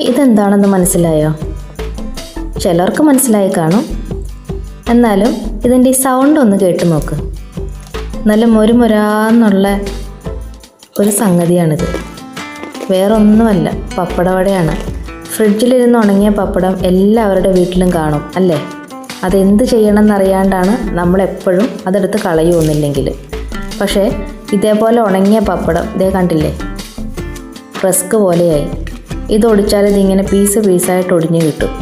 ഇതെന്താണെന്ന് മനസ്സിലായോ? ചിലർക്ക് മനസ്സിലായി കാണും. എന്നാലും ഇതിൻ്റെ ഈ സൗണ്ട് ഒന്ന് കേട്ട് നോക്ക്. നല്ല മൊരുമൊരാന്നുള്ള ഒരു സംഗതിയാണിത്. വേറൊന്നുമല്ല, പപ്പടവടയാണ്. ഫ്രിഡ്ജിലിരുന്ന് ഉണങ്ങിയ പപ്പടം എല്ലാവരുടെ വീട്ടിലും കാണും അല്ലേ? അതെന്ത് ചെയ്യണമെന്നറിയാണ്ടാണ് നമ്മളെപ്പോഴും അതെടുത്ത് കളയുമെന്നില്ലെങ്കിൽ. പക്ഷേ ഇതേപോലെ ഉണങ്ങിയ പപ്പടം ഇതേ കണ്ടില്ലേ, റസ്ക് പോലെയായി. ഇത് ഒടിച്ചാൽ ഇതിങ്ങനെ പീസ് പീസായിട്ട് ഒടിഞ്ഞ് കിട്ടും.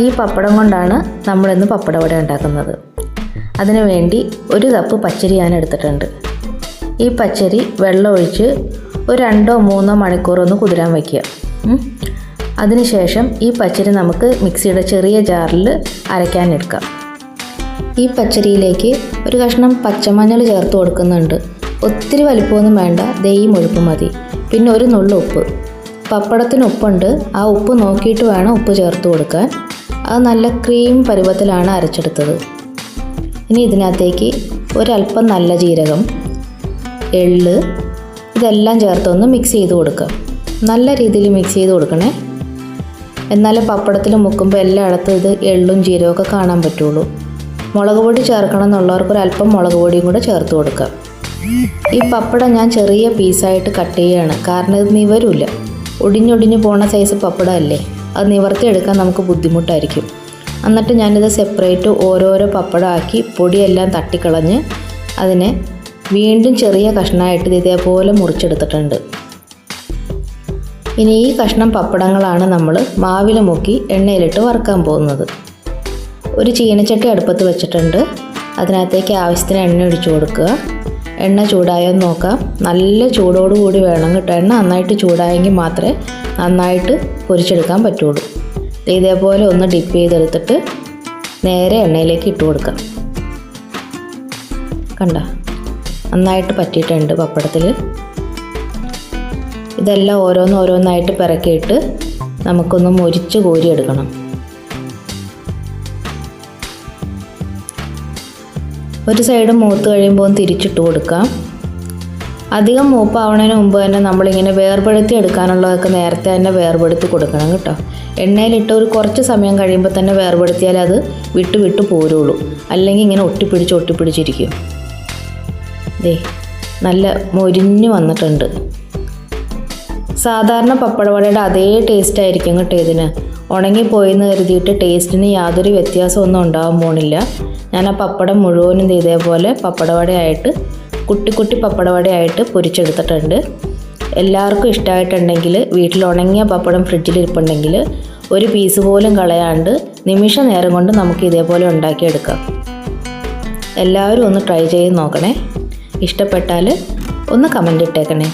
ഈ പപ്പടം കൊണ്ടാണ് നമ്മളിന്ന് പപ്പടവട ഉണ്ടാക്കുന്നത്. അതിനു വേണ്ടി 1 കപ്പ് പച്ചരി ഞാൻ എടുത്തിട്ടുണ്ട്. ഈ പച്ചരി വെള്ളം ഒഴിച്ച് ഒരു 2-3 മണിക്കൂറൊന്ന് കുതിരാൻ വയ്ക്കുക. അതിനുശേഷം ഈ പച്ചരി നമുക്ക് മിക്സിയുടെ ചെറിയ ജാറിൽ അരയ്ക്കാനെടുക്കാം. ഈ പച്ചരിയിലേക്ക് ഒരു കഷ്ണം പച്ചമഞ്ഞൾ ചേർത്ത് കൊടുക്കുന്നുണ്ട്. ഒത്തിരി വലിപ്പമൊന്നും വേണ്ട, ദേ ഈ മുഴുപ്പ് മതി. പിന്നെ ഒരു നുള്ളു ഉപ്പ്. പപ്പടത്തിന് ഉപ്പുണ്ട്, ആ ഉപ്പ് നോക്കിയിട്ട് വേണം ഉപ്പ് ചേർത്ത് കൊടുക്കാൻ. അത് നല്ല ക്രീം പരുവത്തിലാണ് അരച്ചെടുത്തത്. ഇനി ഇതിനകത്തേക്ക് ഒരല്പം നല്ല ജീരകം, എള്ള് ഇതെല്ലാം ചേർത്തൊന്ന് മിക്സ് ചെയ്ത് കൊടുക്കാം. നല്ല രീതിയിൽ മിക്സ് ചെയ്ത് കൊടുക്കണേ. എന്നാലും പപ്പടത്തിൽ മുക്കുമ്പോൾ എല്ലായിടത്തും ഇത് എള്ളും ജീരകമൊക്കെ കാണാൻ പറ്റുള്ളൂ. മുളക് പൊടി ചേർക്കണം എന്നുള്ളവർക്ക് ഒരല്പം മുളക് പൊടിയും കൂടെ ചേർത്ത് കൊടുക്കാം. ഈ പപ്പടം ഞാൻ ചെറിയ പീസായിട്ട് കട്ട് ചെയ്യുകയാണ്, കാരണം ഇത് നിവരില്ല. ഒടിഞ്ഞൊടിഞ്ഞ് പോണ സൈസ് പപ്പടമല്ലേ, അത് നിവർത്തിയെടുക്കാൻ നമുക്ക് ബുദ്ധിമുട്ടായിരിക്കും. എന്നിട്ട് ഞാനിത് സെപ്പറേറ്റ് ഓരോരോ പപ്പടമാക്കി പൊടിയെല്ലാം തട്ടിക്കളഞ്ഞ് അതിനെ വീണ്ടും ചെറിയ കഷ്ണമായിട്ട് ഇതേപോലെ മുറിച്ചെടുത്തിട്ടുണ്ട്. ഇനി ഈ കഷ്ണം പപ്പടങ്ങളാണ് നമ്മൾ മാവിൽ മുക്കി എണ്ണയിലിട്ട് വറുക്കാൻ പോകുന്നത്. ഒരു ചീനച്ചട്ടി അടുപ്പത്ത് വെച്ചിട്ടുണ്ട്. അതിനകത്തേക്ക് ആവശ്യത്തിന് എണ്ണ ഒഴിച്ചു കൊടുക്കുക. എണ്ണ ചൂടായെന്ന് നോക്കാം. നല്ല ചൂടോടുകൂടി വേണം കേട്ടോ. എണ്ണ നന്നായിട്ട് ചൂടായെങ്കിൽ മാത്രമേ നന്നായിട്ട് പൊരിച്ചെടുക്കാൻ പറ്റുള്ളൂ. ഇതേപോലെ ഒന്ന് ഡിപ്പ് ചെയ്തെടുത്തിട്ട് നേരെ എണ്ണയിലേക്ക് ഇട്ട് കൊടുക്കാം. കണ്ട, നന്നായിട്ട് പറ്റിയിട്ടുണ്ട് പപ്പടത്തിൽ. ഇതെല്ലാം ഓരോന്നായിട്ട് പിറക്കിയിട്ട് നമുക്കൊന്ന് മൊരിച്ച് കോരിയെടുക്കണം. ഒരു സൈഡ് മൂത്ത് കഴിയുമ്പോൾ തിരിച്ചിട്ട് കൊടുക്കാം. അധികം മൂപ്പാവണതിന് മുമ്പ് തന്നെ നമ്മളിങ്ങനെ വേർപെടുത്തി എടുക്കാനുള്ളതൊക്കെ നേരത്തെ തന്നെ വേർപെടുത്തി കൊടുക്കണം കേട്ടോ. എണ്ണയിലിട്ട് ഒരു കുറച്ച് സമയം കഴിയുമ്പോൾ തന്നെ വേർപെടുത്തിയാൽ അത് വിട്ട് പോരുള്ളൂ. അല്ലെങ്കിൽ ഇങ്ങനെ ഒട്ടിപ്പിടിച്ചിരിക്കും. ദേ നല്ല മൊരിഞ്ഞ് വന്നിട്ടുണ്ട്. സാധാരണ പപ്പടവടയുടെ അതേ ടേസ്റ്റ് ആയിരിക്കും കേട്ടോ ഇതിന്. ഉണങ്ങിപ്പോയെന്ന് കരുതിയിട്ട് ടേസ്റ്റിന് യാതൊരു വ്യത്യാസമൊന്നും ഉണ്ടാകാൻ പോണില്ല. ഞാൻ ആ പപ്പടം മുഴുവനും ഇതേപോലെ പപ്പടവടയായിട്ട് കുട്ടി പപ്പടവടയായിട്ട് പൊരിച്ചെടുത്തിട്ടുണ്ട്. എല്ലാവർക്കും ഇഷ്ടമായിട്ടുണ്ടെങ്കിൽ വീട്ടിൽ ഉണങ്ങിയ പപ്പടം ഫ്രിഡ്ജിലിരിപ്പുണ്ടെങ്കിൽ ഒരു പീസ് പോലും കളയാണ്ട് നിമിഷ നേരം കൊണ്ട് നമുക്ക് ഇതേപോലെ ഉണ്ടാക്കിയെടുക്കാം. എല്ലാവരും ഒന്ന് ട്രൈ ചെയ്ത് നോക്കണേ. ഇഷ്ടപ്പെട്ടാൽ ഒന്ന് കമൻ്റ് ഇട്ടേക്കണേ.